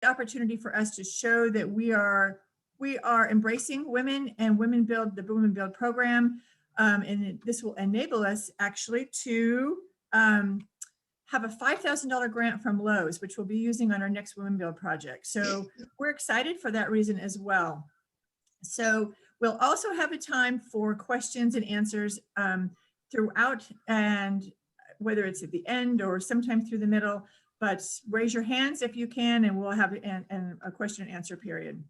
opportunity for us to show that we are embracing women and Women Build, the Women Build program. And this will enable us actually to have a $5,000 grant from Lowe's, which we'll be using on our next Women Build project. So we're excited for that reason as well. So we'll also have a time for questions and answers throughout, and whether it's at the end or sometime through the middle, but raise your hands if you can, and we'll have a question and answer period.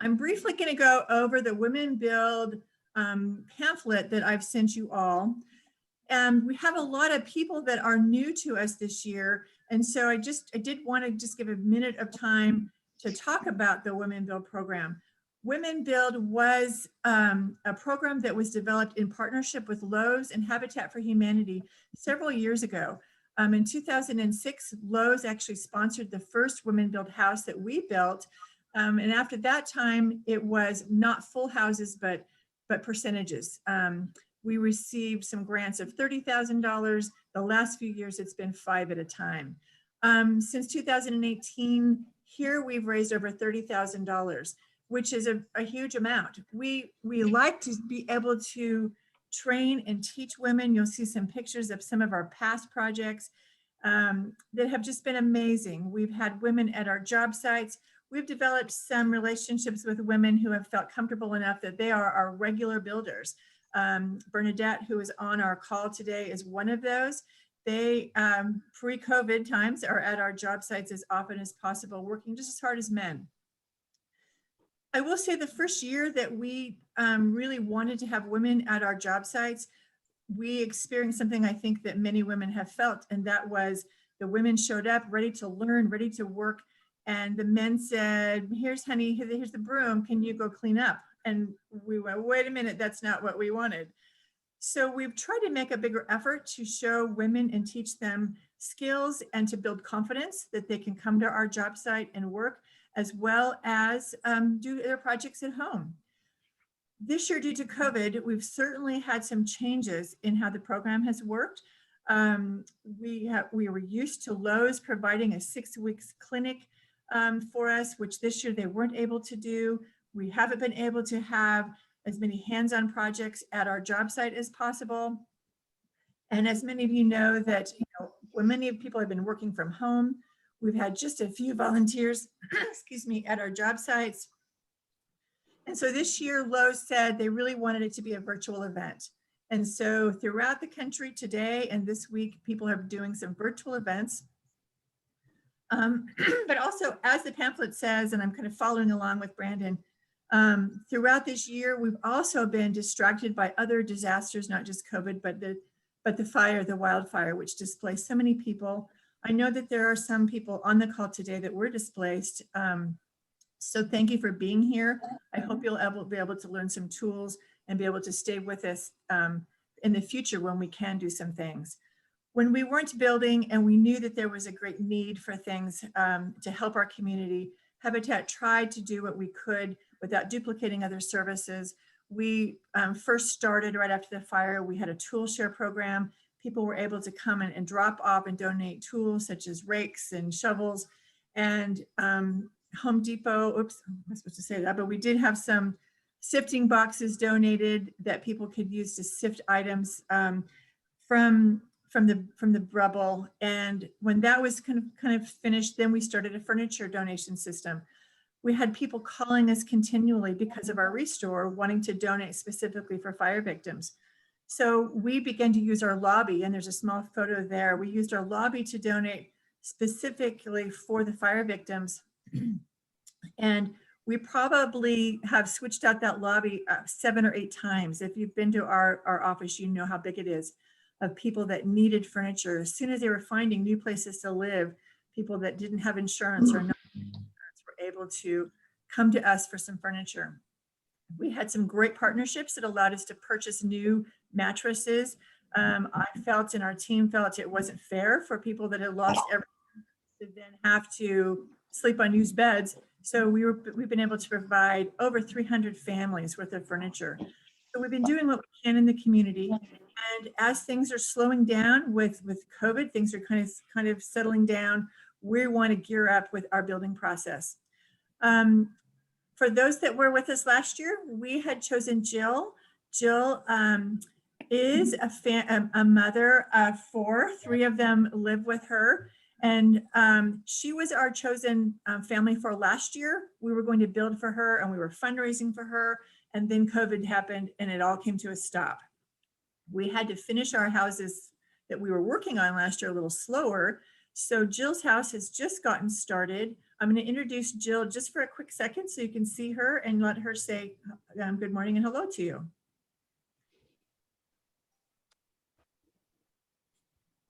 I'm briefly going to go over the Women Build pamphlet that I've sent you all. And we have a lot of people that are new to us this year. And so I did want to just give a minute of time to talk about the Women Build program. Women Build was a program that was developed in partnership with Lowe's and Habitat for Humanity several years ago. In 2006, Lowe's actually sponsored the first Women Build house that we built. And after that time, it was not full houses, but percentages. We received some grants of $30,000. The last few years, it's been 5 at a time. Since 2018, here we've raised over $30,000, which is a huge amount. We like to be able to train and teach women. You'll see some pictures of some of our past projects that have just been amazing. We've had women at our job sites. We've developed some relationships with women who have felt comfortable enough that they are our regular builders. Bernadette, who is on our call today, is one of those. They, pre-COVID times, are at our job sites as often as possible, working just as hard as men. I will say the first year that we really wanted to have women at our job sites, we experienced something I think that many women have felt, and that was the women showed up ready to learn, ready to work, and the men said, here's honey, here's the broom, can you go clean up? And we went, wait a minute, that's not what we wanted. So we've tried to make a bigger effort to show women and teach them skills and to build confidence that they can come to our job site and work, as well as do their projects at home. This year, due to COVID, we've certainly had some changes in how the program has worked. We were used to Lowe's providing a 6 weeks clinic for us, which this year they weren't able to do. We haven't been able to have as many hands-on projects at our job site as possible. And as many of you know that, when many people have been working from home, we've had just a few volunteers, excuse me, at our job sites. And so this year, Lowe's said they really wanted it to be a virtual event. And so throughout the country today and this week, people are doing some virtual events. But also, as the pamphlet says, and I'm kind of following along with Brandon, throughout this year, we've also been distracted by other disasters, not just COVID, but the fire, the wildfire, which displaced so many people. I know that there are some people on the call today that were displaced. So thank you for being here. I hope you'll be able to learn some tools and be able to stay with us in the future when we can do some things. When we weren't building and we knew that there was a great need for things to help our community, Habitat tried to do what we could without duplicating other services. We first started right after the fire. We had a tool share program. People were able to come in and drop off and donate tools such as rakes and shovels. And Home Depot, oops, I'm not supposed to say that, but we did have some sifting boxes donated that people could use to sift items from the rubble. And when that was kind of finished, then we started a furniture donation system. We had people calling us continually because of our restore, wanting to donate specifically for fire victims. So we began to use our lobby, and there's a small photo there. We used our lobby to donate specifically for the fire victims. And we probably have switched out that lobby 7 or 8 times. If you've been to our office, you know how big it is, of people that needed furniture. As soon as they were finding new places to live, people that didn't have insurance or no insurance were able to come to us for some furniture. We had some great partnerships that allowed us to purchase new mattresses. I felt and our team felt it wasn't fair for people that had lost everything to then have to sleep on used beds. So we've been able to provide over 300 families worth of furniture. So we've been doing what we can in the community. And as things are slowing down with COVID, things are kind of settling down. we want to gear up with our building process. For those that were with us last year, we had chosen Jill. Jill is a mother of 4. 3 of them live with her. And she was our chosen family for last year. We were going to build for her and we were fundraising for her. And then COVID happened and it all came to a stop. We had to finish our houses that we were working on last year a little slower. So Jill's house has just gotten started. I'm going to introduce Jill just for a quick second so you can see her and let her say good morning and hello to you.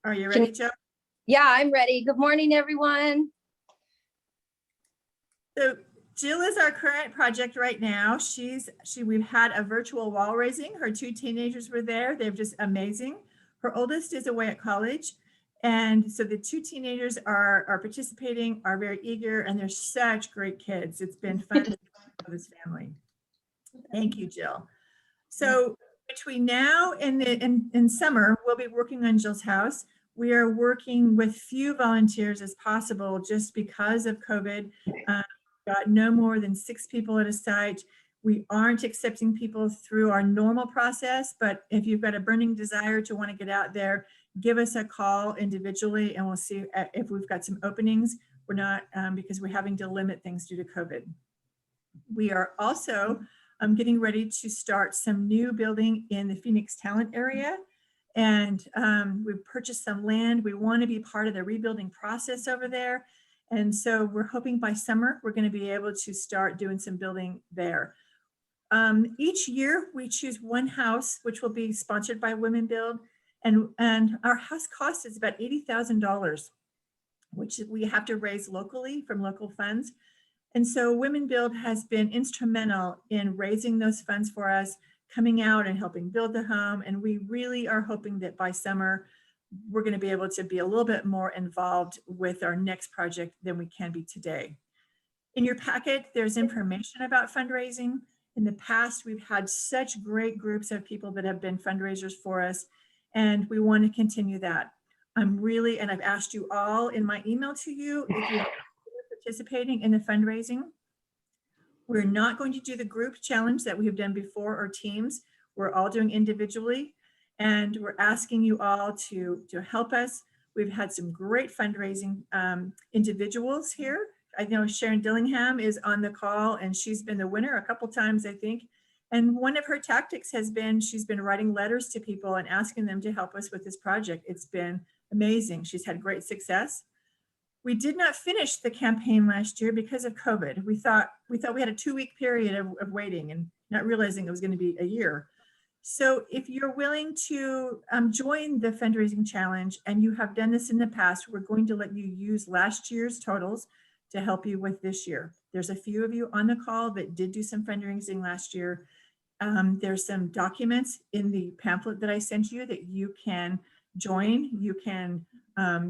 Are you ready, Jill? Yeah, I'm ready. Good morning, everyone. So Jill is our current project right now. We've had a virtual wall raising. Her 2 teenagers were there. They're just amazing. Her oldest is away at college. And so the 2 teenagers are participating, are very eager, and they're such great kids. It's been fun for this family. Thank you, Jill. So between now and in summer, we'll be working on Jill's house. We are working with few volunteers as possible just because of COVID. Got no more than 6 people at a site. We aren't accepting people through our normal process, but if you've got a burning desire to want to get out there, give us a call individually and we'll see if we've got some openings. We're not, because we're having to limit things due to COVID. We are also getting ready to start some new building in the Phoenix Talent area. And we've purchased some land. We want to be part of the rebuilding process over there. And so we're hoping by summer, we're going to be able to start doing some building there. Each year we choose one house, which will be sponsored by Women Build. And our house cost is about $80,000, which we have to raise locally from local funds. And so Women Build has been instrumental in raising those funds for us, coming out and helping build the home. And we really are hoping that by summer, we're going to be able to be a little bit more involved with our next project than we can be today. In your packet, there's information about fundraising. In the past, we've had such great groups of people that have been fundraisers for us, and we want to continue that. And I've asked you all in my email to you if you're participating in the fundraising. We're not going to do the group challenge that we have done before or teams. We're all doing individually. And we're asking you all to help us. We've had some great fundraising individuals here. I know Sharon Dillingham is on the call and she's been the winner a couple times, I think. And one of her tactics has been, she's been writing letters to people and asking them to help us with this project. It's been amazing. She's had great success. We did not finish the campaign last year because of COVID. We thought we had a 2-week period of waiting and not realizing it was going to be a year. So if you're willing to join the fundraising challenge and you have done this in the past, we're going to let you use last year's totals to help you with this year. There's a few of you on the call that did do some fundraising last year. There's some documents in the pamphlet that I sent you that you can join. You can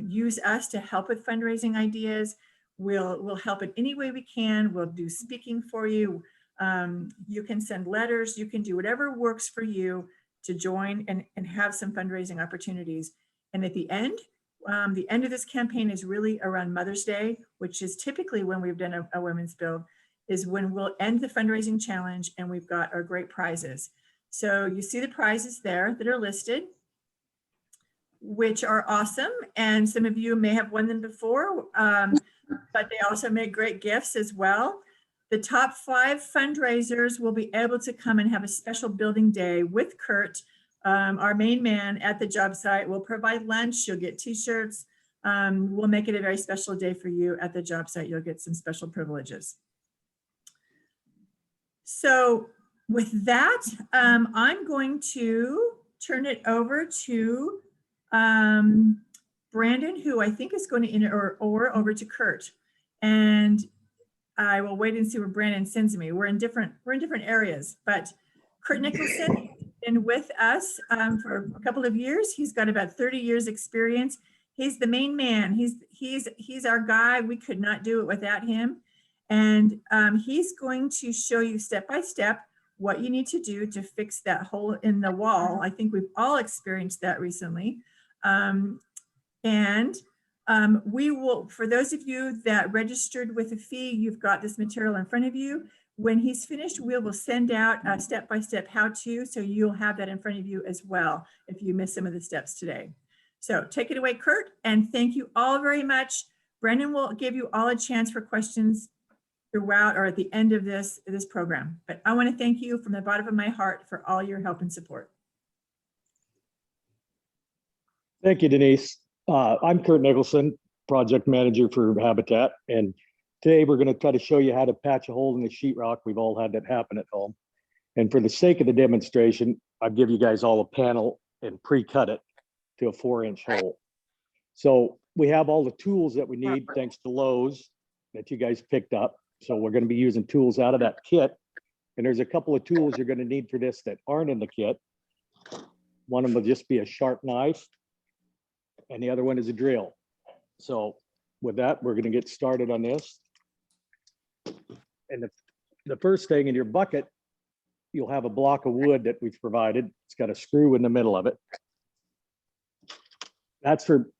use us to help with fundraising ideas. We'll help in any way we can. We'll do speaking for you. You can send letters, you can do whatever works for you to join and have some fundraising opportunities. And at the end of this campaign is really around Mother's Day, which is typically when we've done a Women's Build, is when we'll end the fundraising challenge and we've got our great prizes. So you see the prizes there that are listed, which are awesome. And some of you may have won them before, but they also make great gifts as well. The top 5 fundraisers will be able to come and have a special building day with Kurt, our main man at the job site. We'll provide lunch, you'll get t-shirts. We'll make it a very special day for you at the job site. You'll get some special privileges. So with that, I'm going to turn it over to Brandon, who I think is going to, or over to Kurt. And I will wait and see where Brandon sends me. We're in different areas, but Kurt Nicholson has been with us for a couple of years. He's got about 30 years experience. He's the main man. He's our guy. We could not do it without him. And he's going to show you step by step what you need to do to fix that hole in the wall. I think we've all experienced that recently. We will, for those of you that registered with a fee, you've got this material in front of you. When he's finished, we will send out a step-by-step how-to, so you'll have that in front of you as well if you missed some of the steps today. So take it away, Kurt, and thank you all very much. Brendan will give you all a chance for questions throughout or at the end of this program. But I want to thank you from the bottom of my heart for all your help and support. Thank you, Denise. I'm Kurt Nicholson, project manager for Habitat, and today we're going to try to show you how to patch a hole in the sheetrock. We've all had that happen at home. And for the sake of the demonstration, I'll give you guys all a panel and pre-cut it to a 4-inch hole. So we have all the tools that we need thanks to Lowe's that you guys picked up. So we're going to be using tools out of that kit. And there's a couple of tools you're going to need for this that aren't in the kit. One of them will just be a sharp knife, and the other one is a drill. So with that, we're going to get started on this. And the first thing in your bucket, you'll have a block of wood that we've provided. It's got a screw in the middle of it. That's for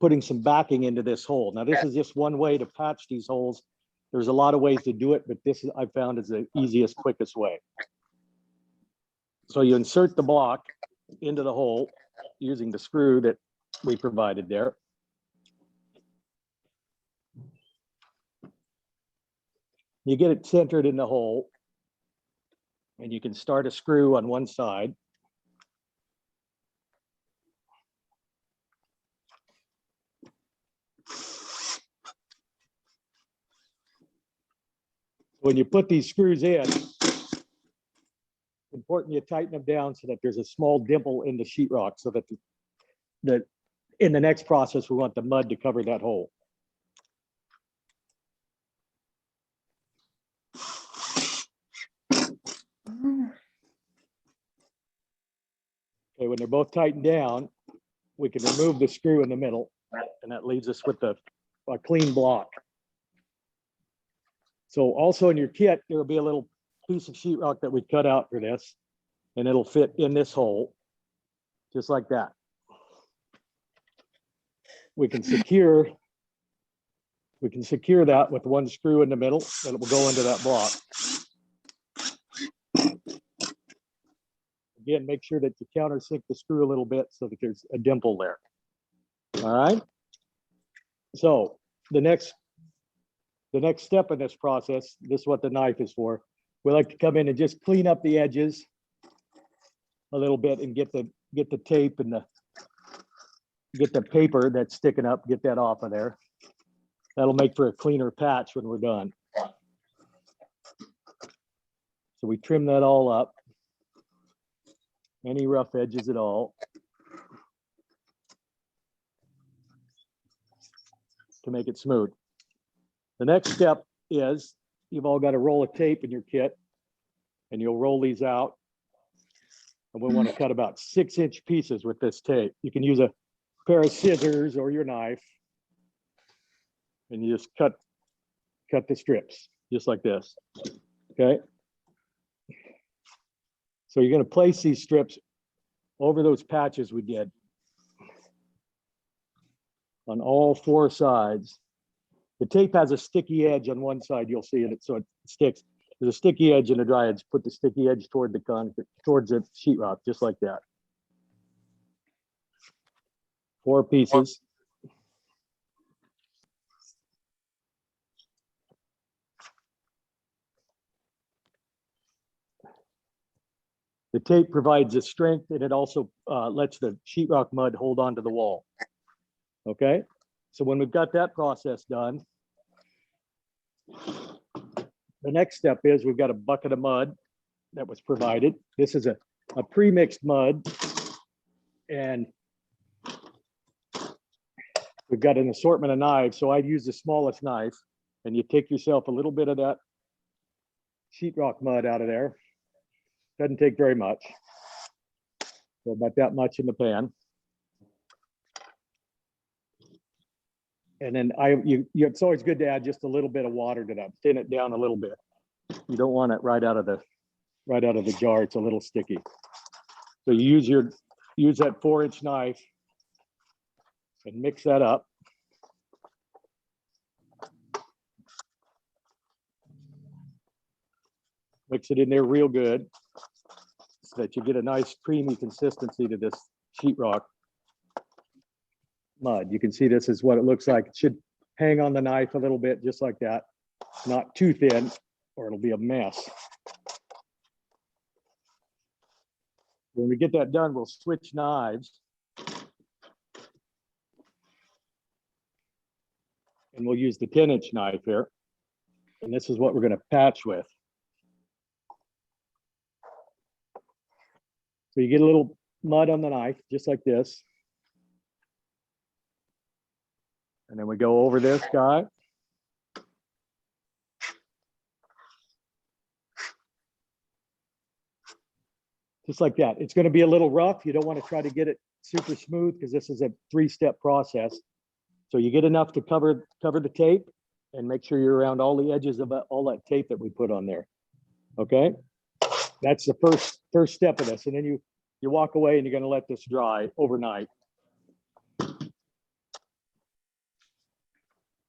putting some backing into this hole. Now, this is just one way to patch these holes. There's a lot of ways to do it, but this I found is the easiest, quickest way. So you insert the block into the hole using the screw that we provided there. You get it centered in the hole, and you can start a screw on one side. When you put these screws in, it's important you tighten them down so that there's a small dimple in the sheetrock, so that in the next process, we want the mud to cover that hole. Okay, when they're both tightened down, we can remove the screw in the middle, and that leaves us with a clean block. So also in your kit, there will be a little piece of sheetrock that we cut out for this, and it'll fit in this hole, just like that. We can secure that with one screw in the middle, and it will go into that block. Again, make sure that you countersink the screw a little bit so that there's a dimple there. All right. So the next step in this process, this is what the knife is for. We like to come in and just clean up the edges a little bit and get the tape and get the paper that's sticking up, get that off of there. That'll make for a cleaner patch when we're done. So we trim that all up. Any rough edges at all. To make it smooth. The next step is you've all got a roll of tape in your kit, and you'll roll these out. And we want to cut about 6-inch pieces with this tape. You can use a pair of scissors or your knife, and you just cut the strips just like this. Okay. So you're going to place these strips over those patches we did on all 4 sides. The tape has a sticky edge on one side, you'll see it, so it sticks. There's a sticky edge and a dry edge. Put the sticky edge toward the concrete, towards the sheetrock, just like that. 4 pieces. The tape provides a strength, and it also lets the sheetrock mud hold onto the wall. Okay, so when we've got that process done, the next step is we've got a bucket of mud that was provided. This is a pre-mixed mud, and we've got an assortment of knives. So I'd use the smallest knife, and you take yourself a little bit of that sheetrock mud out of there. Doesn't take very much. So about that much in the pan. And then it's always good to add just a little bit of water to that, thin it down a little bit. You don't want it right out of the jar. It's a little sticky. So you use that 4-inch knife and mix that up. Mix it in there real good so that you get a nice creamy consistency to this sheetrock mud. You can see this is what it looks like. It should hang on the knife a little bit, just like that. Not too thin, or it'll be a mess. When we get that done, we'll switch knives. And we'll use the 10-inch knife here. And this is what we're going to patch with. So you get a little mud on the knife, just like this. And then we go over this guy. Just like that. It's going to be a little rough. You don't want to try to get it super smooth because this is a 3-step process. So you get enough to cover the tape and make sure you're around all the edges of all that tape that we put on there. Okay, that's the first step of this. And then you walk away and you're going to let this dry overnight.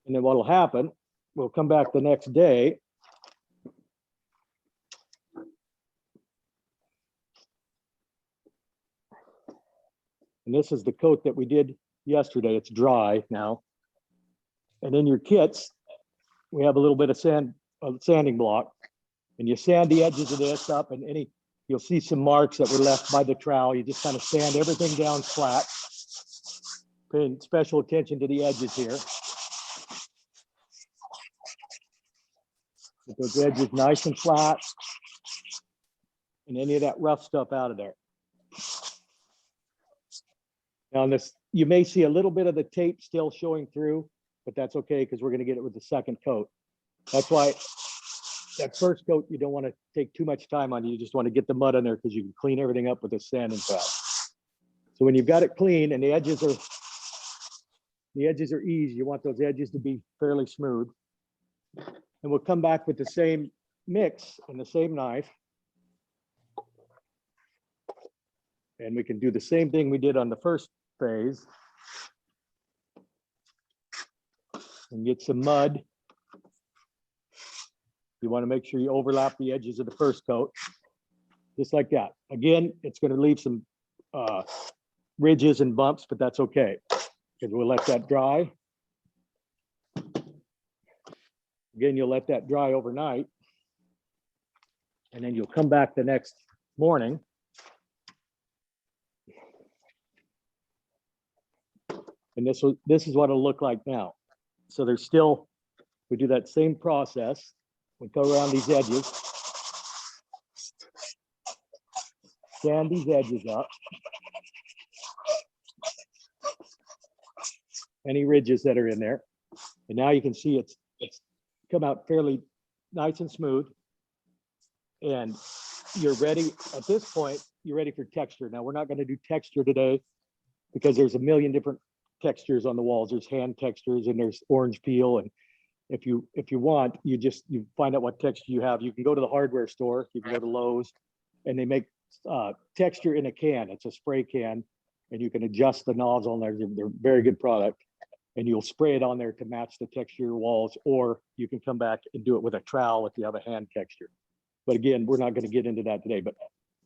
And then what'll happen, we'll come back the next day. And this is the coat that we did yesterday. It's dry now. And in your kits, we have a little bit of sanding block, and you sand the edges of this up, and you'll see some marks that were left by the trowel. You just kind of sand everything down flat, paying special attention to the edges here. Get those edges nice and flat, and any of that rough stuff out of there. Now on this, you may see a little bit of the tape still showing through, but that's okay because we're going to get it with the second coat. That's why that first coat, you don't want to take too much time on it. You just want to get the mud on there because you can clean everything up with the sanding pad. So when you've got it clean and the edges are easy, you want those edges to be fairly smooth. And we'll come back with the same mix and the same knife. And we can do the same thing we did on the first phase. And get some mud. You want to make sure you overlap the edges of the first coat, just like that. Again, it's going to leave some ridges and bumps, but that's okay because we'll let that dry. Again, you'll let that dry overnight, and then you'll come back the next morning. And this is what it'll look like now. So there's still, we do that same process. We go around these edges, sand these edges up. Any ridges that are in there. And now you can see it's come out fairly nice and smooth. And you're ready, at this point, you're ready for texture. Now we're not going to do texture today because there's a million different textures on the walls. There's hand textures and there's orange peel. And if you want, you find out what texture you have. You can go to the hardware store, you can go to Lowe's, and they make texture in a can. It's a spray can, and you can adjust the nozzle on there. They're very good product. And you'll spray it on there to match the texture of your walls, or you can come back and do it with a trowel if you have a hand texture. But again, we're not going to get into that today, but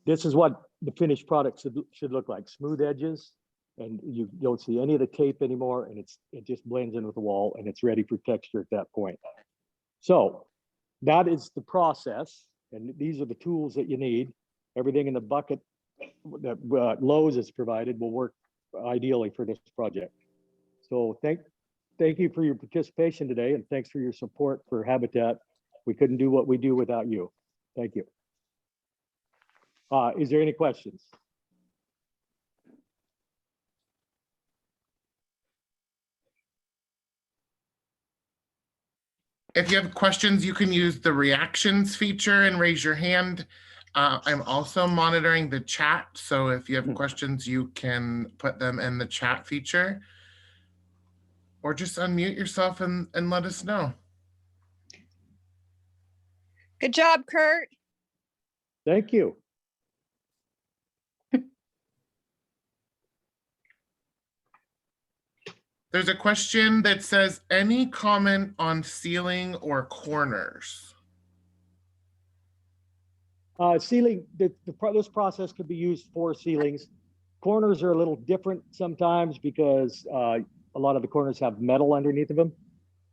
this is what the finished product should look like. Smooth edges, and you don't see any of the tape anymore, and it just blends in with the wall, and it's ready for texture at that point. So that is the process, and these are the tools that you need. Everything in the bucket that Lowe's has provided will work ideally for this project. So thank you for your participation today, and thanks for your support for Habitat. We couldn't do what we do without you. Thank you. Is there any questions? If you have questions, you can use the reactions feature and raise your hand. I'm also monitoring the chat, so if you have questions, you can put them in the chat feature. Or just unmute yourself and let us know. Good job, Kurt. Thank you. There's a question that says, any comment on ceiling or corners? Sealing, this process could be used for ceilings. Corners are a little different sometimes because a lot of the corners have metal underneath of them,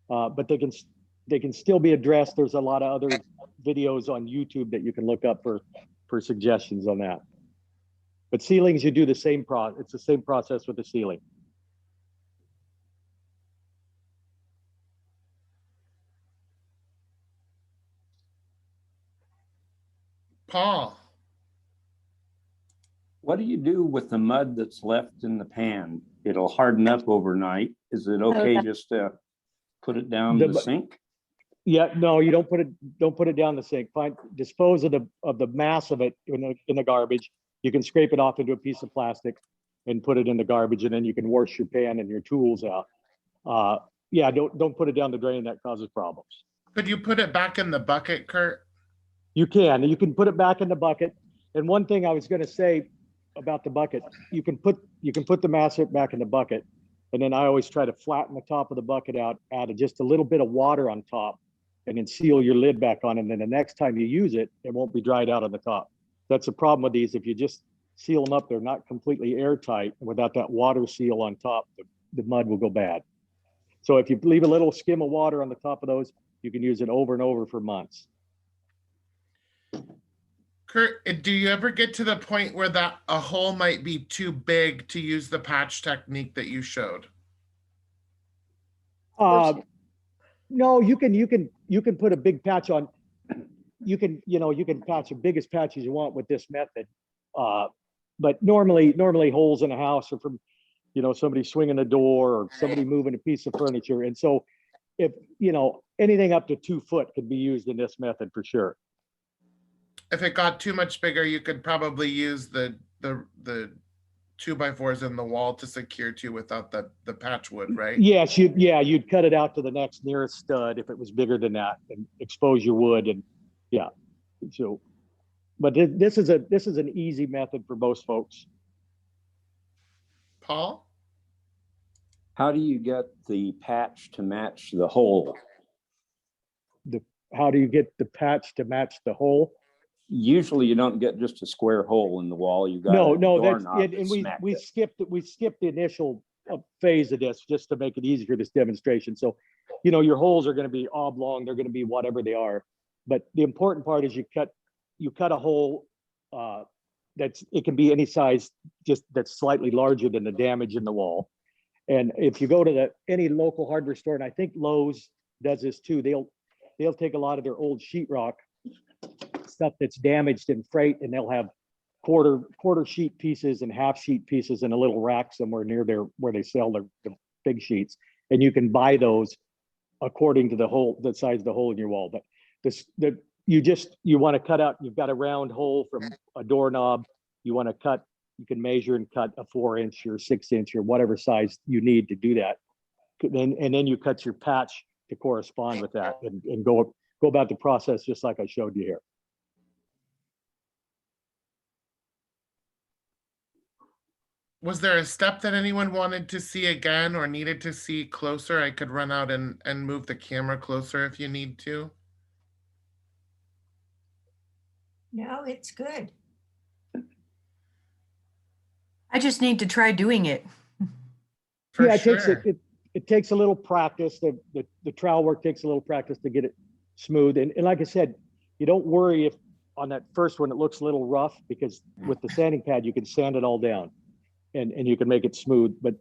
but they can still be addressed. There's a lot of other videos on YouTube that you can look up for suggestions on that. But ceilings, you do the same process. It's the same process with the ceiling. Paul, What do you do with the mud that's left in the pan? It'll harden up overnight. Is it okay just to put it down the sink? Yeah, no, you don't put it down the sink. Dispose of the mass of it in the garbage. You can scrape it off into a piece of plastic and put it in the garbage, and then you can wash your pan and your tools out. Yeah, don't put it down the drain. That causes problems. could you put it back in the bucket, Kurt? You can put it back in the bucket. And one thing I was going to say about the bucket, you can put the mass back in the bucket, and then I always try to flatten the top of the bucket out, add just a little bit of water on top, and then seal your lid back on. And then the next time you use it, it won't be dried out on the top. That's the problem with these. If you just seal them up, they're not completely airtight. And without that water seal on top, the mud will go bad. So if you leave a little skim of water on the top of those, you can use it over and over for months. Kurt, do you ever get to the point where a hole might be too big to use the patch technique that you showed? No, you can put a big patch on. You can patch the biggest patches you want with this method. But normally holes in a house are from, somebody swinging a door or somebody moving a piece of furniture. And so if, anything up to 2 foot could be used in this method for sure. If it got too much bigger, you could probably use the 2x4s in the wall to secure to without the patch wood, right? Yes, you'd cut it out to the next nearest stud if it was bigger than that, and expose your wood. And yeah, so, but this is an easy method for most folks. Paul? How do you get the patch to match the hole? How do you get the patch to match the hole? Usually you don't get just a square hole in the wall. You got no, that's it. And we skipped the initial phase of this just to make it easy for this demonstration. So, your holes are going to be oblong. They're going to be whatever they are. But the important part is you cut a hole it can be any size, just that's slightly larger than the damage in the wall. And if you go to any local hardware store, and I think Lowe's does this too, they'll take a lot of their old sheetrock stuff that's damaged in freight, and they'll have quarter sheet pieces and half sheet pieces in a little rack somewhere near where they sell the big sheets, and you can buy those according to the size of the hole in your wall. But you want to cut out, you've got a round hole from a doorknob, you can measure and cut a 4-inch or 6-inch or whatever size you need to do that, and then you cut your patch to correspond with that, and go about the process just like I showed you here. Was there a step that anyone wanted to see again or needed to see closer? I could run out and move the camera closer if you need to. No, it's good. I just need to try doing it. For Yeah, sure. it takes a little practice. The trowel work takes a little practice to get it smooth. And like I said, you don't worry if on that first one it looks a little rough, because with the sanding pad you can sand it all down and you can make it smooth. But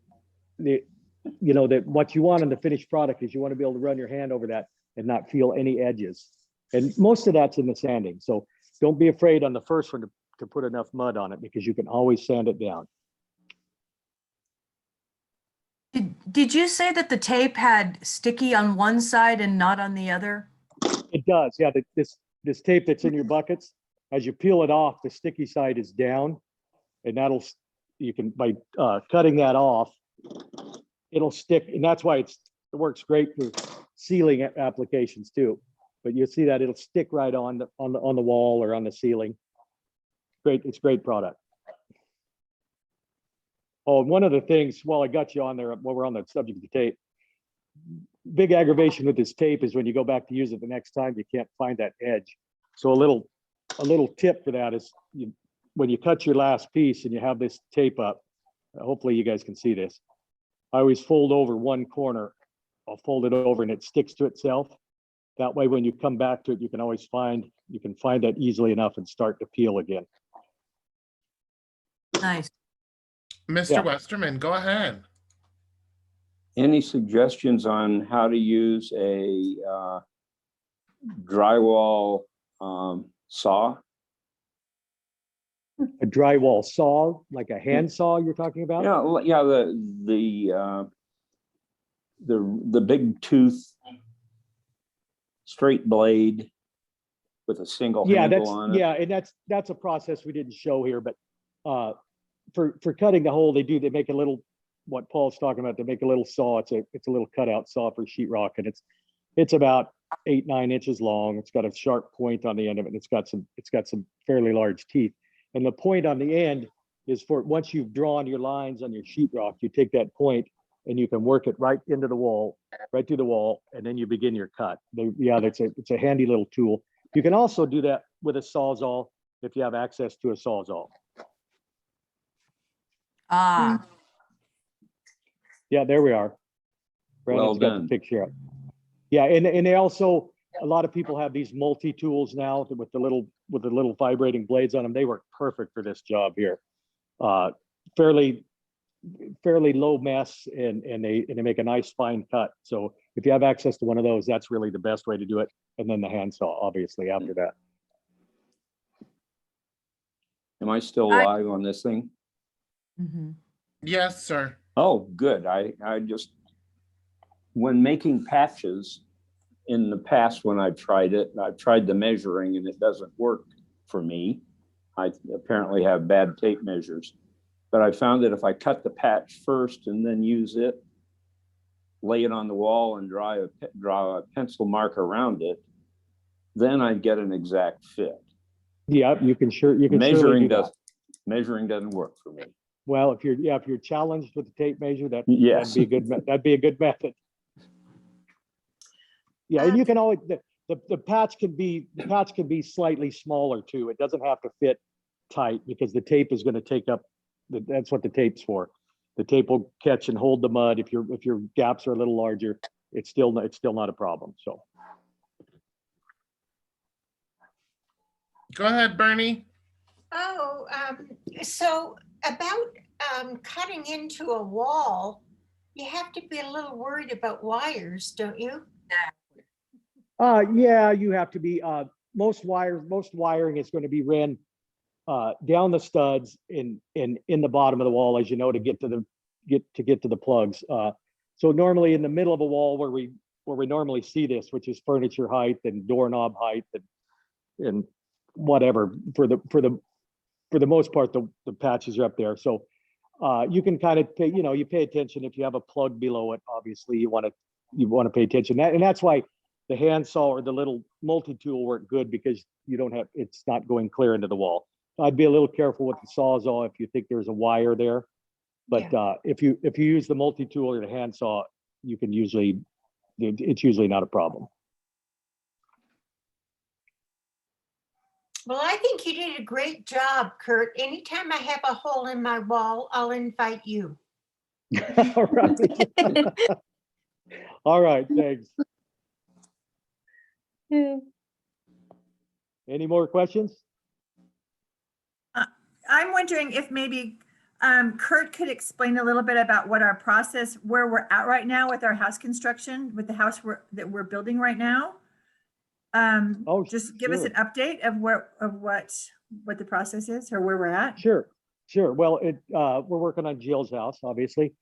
what you want in the finished product is you want to be able to run your hand over that and not feel any edges. And most of that's in the sanding. So don't be afraid on the first one to put enough mud on it, because you can always sand it down. Did you say that the tape had sticky on one side and not on the other? It does, yeah. This tape that's in your buckets, as you peel it off, the sticky side is down, and by cutting that off, it'll stick, and that's why it works great for sealing applications too. But you'll see that it'll stick right on the wall or on the ceiling. Great, it's a great product. Oh, and one of the things, while I got you on there, while we're on the subject of the tape, big aggravation with this tape is when you go back to use it the next time, you can't find that edge. So a little a little tip for that is when you cut your last piece and you have this tape up, hopefully you guys can see this. I always fold over one corner. I'll fold it over and it sticks to itself. That way, when you come back to it, you can find that easily enough and start to peel again. Nice. Mr. Yeah. Westerman, go ahead. Any suggestions on how to use a drywall saw? A drywall saw, like a hand saw you're talking about? Yeah, the big tooth straight blade with a single handle on it. Yeah, and that's a process we didn't show here, but for cutting the hole, they make a little, what Paul's talking about, they make a little saw. It's a little cutout saw for sheetrock, and it's about 8-9 inches long. It's got a sharp point on the end of it, and it's got some fairly large teeth. And the point on the end is for once you've drawn your lines on your sheetrock, you take that point and you can work it right into the wall, right through the wall, and then you begin your cut. It's a handy little tool. You can also do that with a Sawzall if you have access to a Sawzall. Ah, Yeah, there we are. Well Brandon's got done. the picture up. Yeah, and they also, a lot of people have these multi-tools now with the little vibrating blades on them. They work perfect for this job here. Fairly low mess, and they make a nice fine cut. So if you have access to one of those, that's really the best way to do it. And then the handsaw, obviously, after that. Am I still live on this thing? mhm. Yes, sir. Oh, good. I just, when making patches in the past, when I've tried it, I've tried the measuring and it doesn't work for me. I apparently have bad tape measures, but I found that if I cut the patch first and then use it, lay it on the wall and draw a pencil mark around it, then I get an exact fit. Yeah, you can surely Measuring do that. measuring doesn't work for me. Well, if you're challenged with the tape measure, Yes. that'd be a good method. Yeah, and you can always the patch can be slightly smaller too. It doesn't have to fit tight because the tape is going to take up. That's what the tape's for. The tape will catch and hold the mud. If your gaps are a little larger, it's still not a problem. So Go ahead, Bernie. Oh, so about cutting into a wall, you have to be a little worried about wires, don't you? yeah, you have to be. Most wiring is going to be ran down the studs in the bottom of the wall, as you know, to get to the plugs. So normally in the middle of a wall where we normally see this, which is furniture height and doorknob height and whatever, for the most part, the patches are up there. So you can kind of pay, you pay attention. If you have a plug below it, obviously you want to pay attention. And that's why the handsaw or the little multi-tool work good, because it's not going clear into the wall. I'd be a little careful with the Sawzall if you think there's a wire there. But if you use the multi-tool or the handsaw, it's usually not a problem. Well, I think you did a great job, Kurt. Anytime I have a hole in my wall, I'll invite you. All right. All right, thanks. Any more questions? I'm wondering if maybe Kurt could explain a little bit about what our process, where we're at right now with our house construction, with the house that we're building right now. Just give us sure. an update of what the process is or where we're at. Sure. Well, we're working on Jill's house, obviously.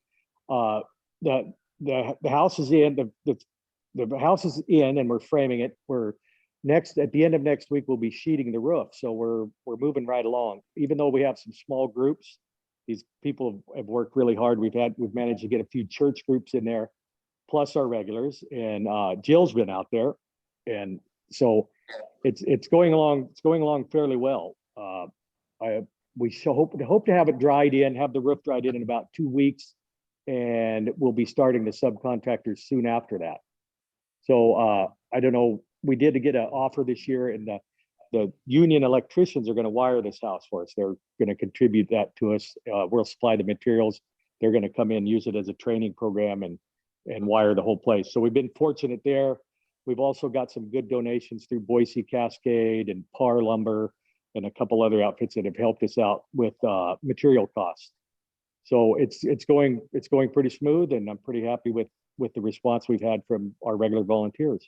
The house is in, the house is in, and we're framing it. At the end of next week, we'll be sheeting the roof. So we're moving right along. Even though we have some small groups, these people have worked really hard. We've managed to get a few church groups in there, plus our regulars. And Jill's been out there, and so it's going along fairly well. We hope to have it dried in, have the roof dried in about 2 weeks, and we'll be starting the subcontractors soon after that. So I don't know. We did get an offer this year, and the union electricians are going to wire this house for us. They're going to contribute that to us. We'll supply the materials. They're going to come in, use it as a training program and wire the whole place. So we've been fortunate there. We've also got some good donations through Boise Cascade and Par Lumber and a couple other outfits that have helped us out with material costs. So it's going pretty smooth, and I'm pretty happy with the response we've had from our regular volunteers.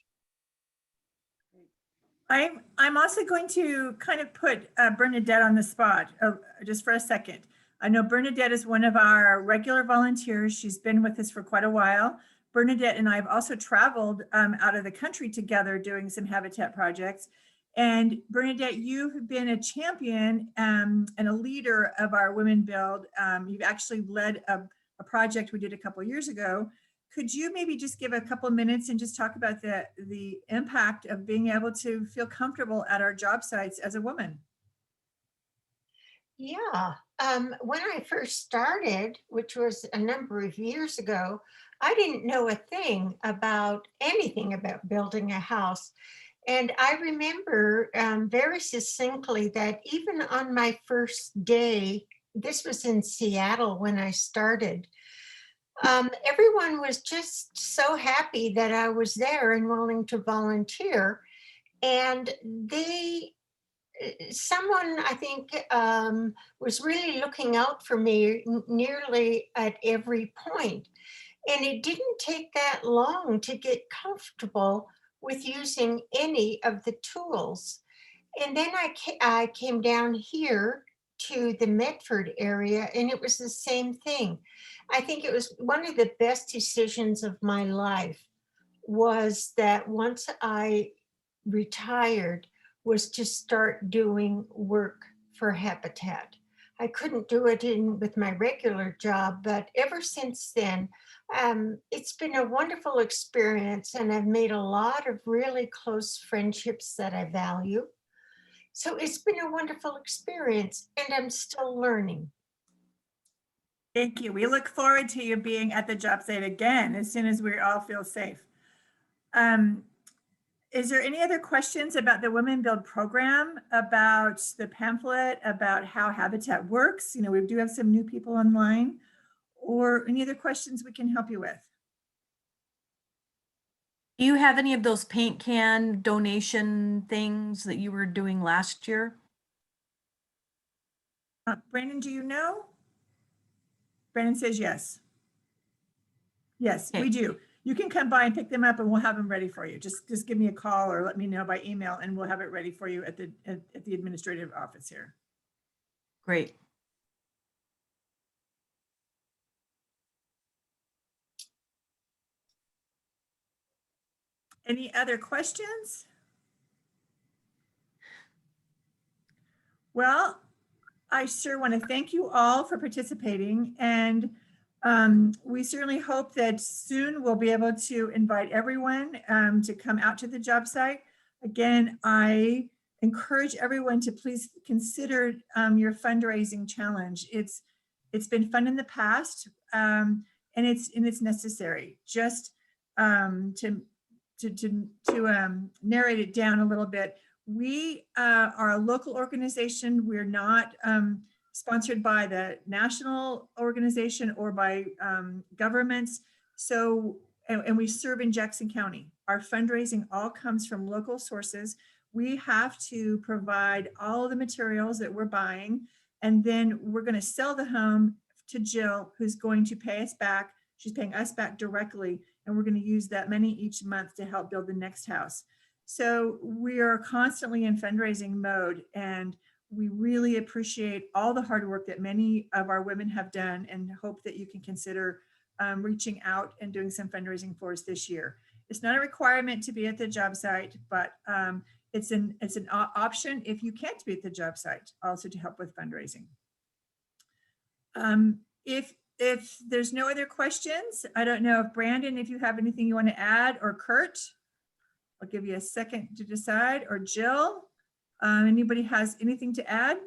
I'm also going to kind of put Bernadette on the spot just for a second. I know Bernadette is one of our regular volunteers. She's been with us for quite a while. Bernadette and I have also traveled out of the country together doing some habitat projects. And Bernadette, you've been a champion and a leader of our Women Build. You've actually led a project we did a couple of years ago. Could you maybe just give a couple of minutes and just talk about the impact of being able to feel comfortable at our job sites as a woman? Yeah, when I first started, which was a number of years ago, I didn't know a thing about anything about building a house. And I remember very succinctly that even on my first day, this was in Seattle when I started, everyone was just so happy that I was there and willing to volunteer. And someone I think was really looking out for me nearly at every point. And it didn't take that long to get comfortable with using any of the tools. And then I came down here to the Medford area, and it was the same thing. I think it was one of the best decisions of my life was that once I retired was to start doing work for Habitat. I couldn't do it with my regular job, but ever since then, it's been a wonderful experience, and I've made a lot of really close friendships that I value. So it's been a wonderful experience, and I'm still learning. Thank you. We look forward to you being at the job site again as soon as we all feel safe. Is there any other questions about the Women Build program, about the pamphlet, about how Habitat works? You know, we do have some new people online, or any other questions we can help you with? Do you have any of those paint can donation things that you were doing last year? Brandon, do you know? Brandon says yes. Yes, Okay. we do. You can come by and pick them up, and we'll have them ready for you. Just give me a call or let me know by email, and we'll have it ready for you at the administrative office here. Great. Any other questions? Well, I sure want to thank you all for participating, and we certainly hope that soon we'll be able to invite everyone to come out to the job site. Again, I encourage everyone to please consider your fundraising challenge. It's been fun in the past, and it's necessary. Just to narrate it down a little bit, we are a local organization. We're not sponsored by the national organization or by governments. So, and we serve in Jackson County. Our fundraising all comes from local sources. We have to provide all of the materials that we're buying, and then we're going to sell the home to Jill, who's going to pay us back. She's paying us back directly, and we're going to use that money each month to help build the next house. So we are constantly in fundraising mode, and we really appreciate all the hard work that many of our women have done, and hope that you can consider reaching out and doing some fundraising for us this year. It's not a requirement to be at the job site, but it's an option if you can't be at the job site, also to help with fundraising. If there's no other questions, I don't know if Brandon, if you have anything you want to add, or Kurt, I'll give you a second to decide, or Jill, anybody has anything to add?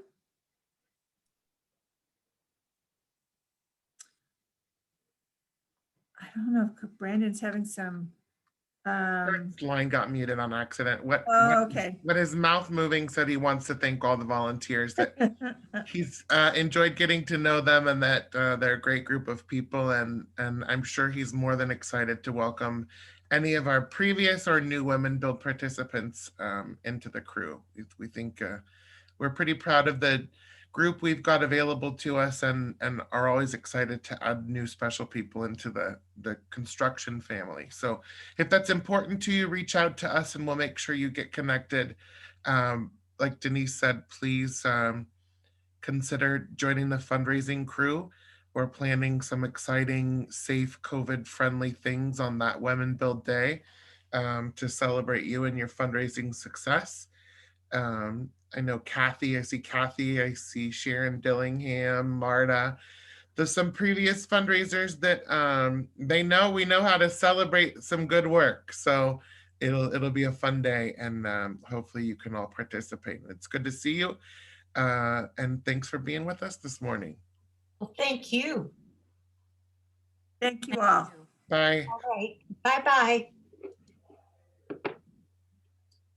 I don't know if Brandon's having some Kurt's line got muted on accident. Oh, okay. What his mouth moving said he wants to thank all the volunteers that he's enjoyed getting to know them and that they're a great group of people. And I'm sure he's more than excited to welcome any of our previous or new Women Build participants into the crew. We think we're pretty proud of the group we've got available to us and are always excited to add new special people into the construction family. So if that's important to you, reach out to us and we'll make sure you get connected. Like Denise said, please consider joining the fundraising crew. We're planning some exciting, safe, COVID-friendly things on that Women Build Day to celebrate you and your fundraising success. I know Kathy, I see Sharon Dillingham, Marta. There's some previous fundraisers that we know how to celebrate some good work. So it'll be a fun day and hopefully you can all participate. It's good to see you. And thanks for being with us this morning. Well, thank you. Thank you all. Bye. All right. Bye-bye.